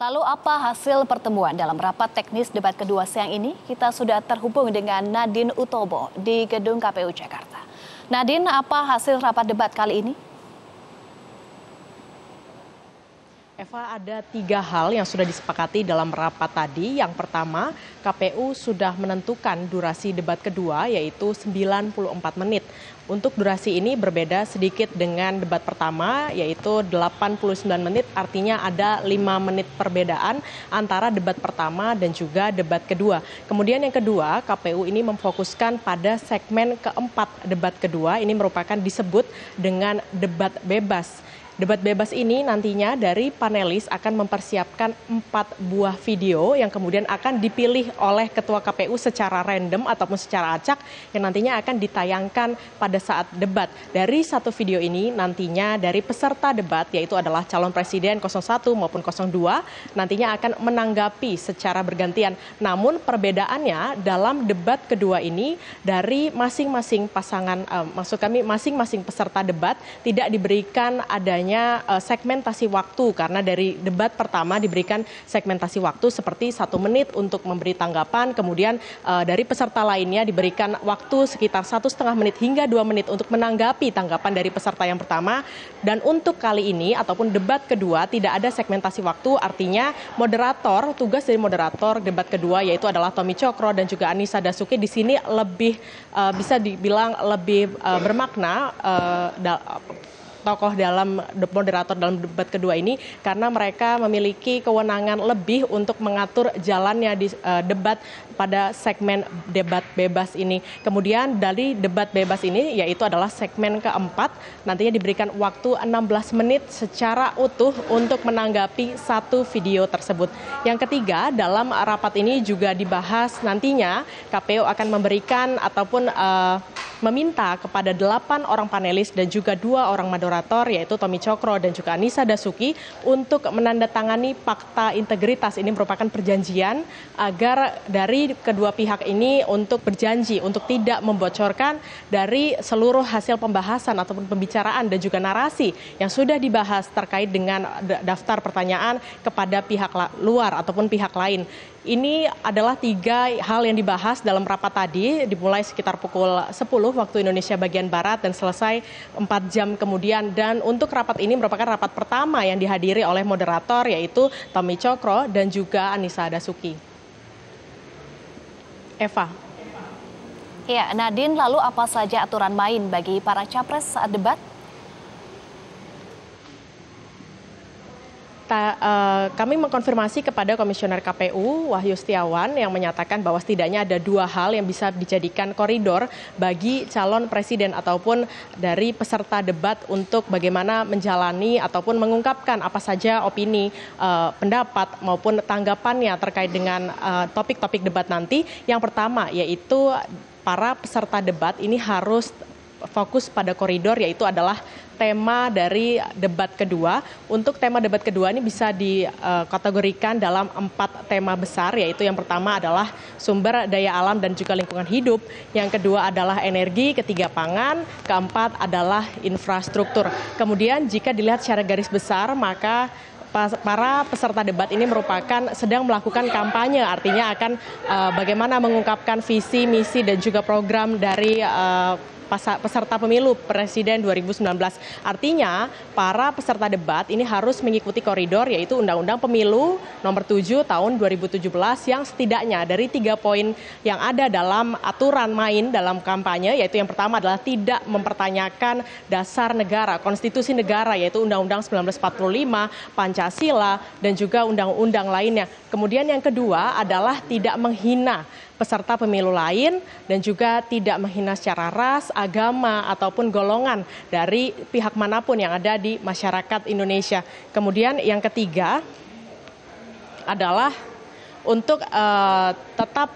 Lalu apa hasil pertemuan dalam rapat teknis debat kedua siang ini? Kita sudah terhubung dengan Nadine Utobo di Gedung KPU Jakarta. Nadine, apa hasil rapat debat kali ini? Eva, ada 3 hal yang sudah disepakati dalam rapat tadi. Yang pertama, KPU sudah menentukan durasi debat kedua yaitu 94 menit. Untuk durasi ini berbeda sedikit dengan debat pertama yaitu 89 menit, artinya ada 5 menit perbedaan antara debat pertama dan juga debat kedua. Kemudian yang kedua, KPU ini memfokuskan pada segmen keempat debat kedua, ini merupakan disebut dengan debat bebas. Debat bebas ini nantinya dari panelis akan mempersiapkan 4 buah video yang kemudian akan dipilih oleh Ketua KPU secara random ataupun secara acak yang nantinya akan ditayangkan pada saat debat. Dari satu video ini nantinya dari peserta debat yaitu adalah calon presiden 01 maupun 02 nantinya akan menanggapi secara bergantian. Namun perbedaannya dalam debat kedua ini dari masing-masing pasangan, masing-masing peserta debat tidak diberikan adanya segmentasi waktu, karena dari debat pertama diberikan segmentasi waktu seperti 1 menit untuk memberi tanggapan, kemudian dari peserta lainnya diberikan waktu sekitar 1,5 menit hingga 2 menit untuk menanggapi tanggapan dari peserta yang pertama. Dan untuk kali ini ataupun debat kedua tidak ada segmentasi waktu, artinya tugas dari moderator debat kedua yaitu adalah Tommy Cokro dan juga Anissa Dasuki di sini lebih bisa dibilang lebih bermakna tokoh dalam moderator dalam debat kedua ini karena mereka memiliki kewenangan lebih untuk mengatur jalannya di debat pada segmen debat bebas ini. Kemudian dari debat bebas ini yaitu adalah segmen keempat nantinya diberikan waktu 16 menit secara utuh untuk menanggapi satu video tersebut. Yang ketiga, dalam rapat ini juga dibahas nantinya KPU akan memberikan ataupun meminta kepada 8 orang panelis dan juga 2 orang moderator yaitu Tommy Cokro dan juga Anissa Dasuki untuk menandatangani fakta integritas. Ini merupakan perjanjian agar dari kedua pihak ini untuk berjanji untuk tidak membocorkan dari seluruh hasil pembahasan ataupun pembicaraan dan juga narasi yang sudah dibahas terkait dengan daftar pertanyaan kepada pihak luar ataupun pihak lain. Ini adalah 3 hal yang dibahas dalam rapat tadi, dimulai sekitar pukul 10 waktu Indonesia bagian Barat dan selesai 4 jam kemudian. Dan untuk rapat ini merupakan rapat pertama yang dihadiri oleh moderator yaitu Tommy Cokro dan juga Anissa Dasuki. Eva. Ya, Nadine, lalu apa saja aturan main bagi para capres saat debat? Kami mengkonfirmasi kepada Komisioner KPU Wahyu Setiawan yang menyatakan bahwa setidaknya ada 2 hal yang bisa dijadikan koridor bagi calon presiden ataupun dari peserta debat untuk bagaimana menjalani ataupun mengungkapkan apa saja opini, pendapat maupun tanggapannya terkait dengan topik-topik debat nanti. Yang pertama yaitu para peserta debat ini harus fokus pada koridor yaitu adalah tema dari debat kedua. Untuk tema debat kedua ini bisa dikategorikan dalam 4 tema besar, yaitu yang pertama adalah sumber daya alam dan juga lingkungan hidup, yang kedua adalah energi, ketiga pangan, keempat adalah infrastruktur. Kemudian jika dilihat secara garis besar maka para peserta debat ini merupakan sedang melakukan kampanye, artinya akan bagaimana mengungkapkan visi, misi dan juga program dari peserta pemilu Presiden 2019. Artinya para peserta debat ini harus mengikuti koridor yaitu Undang-Undang Pemilu nomor 7 tahun 2017 yang setidaknya dari 3 poin yang ada dalam aturan main dalam kampanye, yaitu yang pertama adalah tidak mempertanyakan dasar negara, konstitusi negara yaitu Undang-Undang 1945, Pancasila dan juga undang-undang lainnya. Kemudian yang kedua adalah tidak menghina peserta pemilu lain dan juga tidak menghina secara ras, agama ataupun golongan dari pihak manapun yang ada di masyarakat Indonesia. Kemudian yang ketiga adalah untuk tetap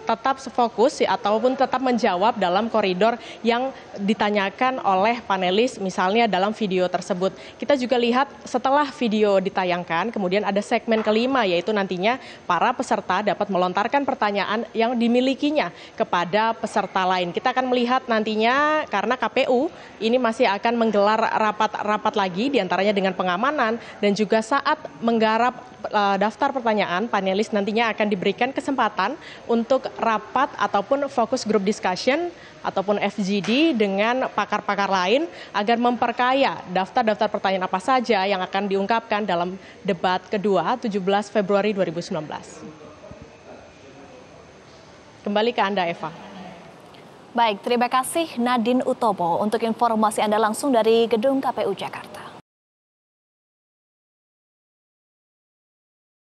tetap fokus ataupun tetap menjawab dalam koridor yang ditanyakan oleh panelis misalnya dalam video tersebut. Kita juga lihat setelah video ditayangkan kemudian ada segmen kelima yaitu nantinya para peserta dapat melontarkan pertanyaan yang dimilikinya kepada peserta lain. Kita akan melihat nantinya karena KPU ini masih akan menggelar rapat-rapat lagi diantaranya dengan pengamanan dan juga saat menggarap daftar pertanyaan, panelis nantinya akan diberikan kesempatan untuk rapat ataupun fokus group discussion ataupun FGD dengan pakar-pakar lain agar memperkaya daftar-daftar pertanyaan apa saja yang akan diungkapkan dalam debat kedua 17 Februari 2019. Kembali ke Anda, Eva. Baik, terima kasih Nadine Utobo untuk informasi Anda langsung dari Gedung KPU Jakarta.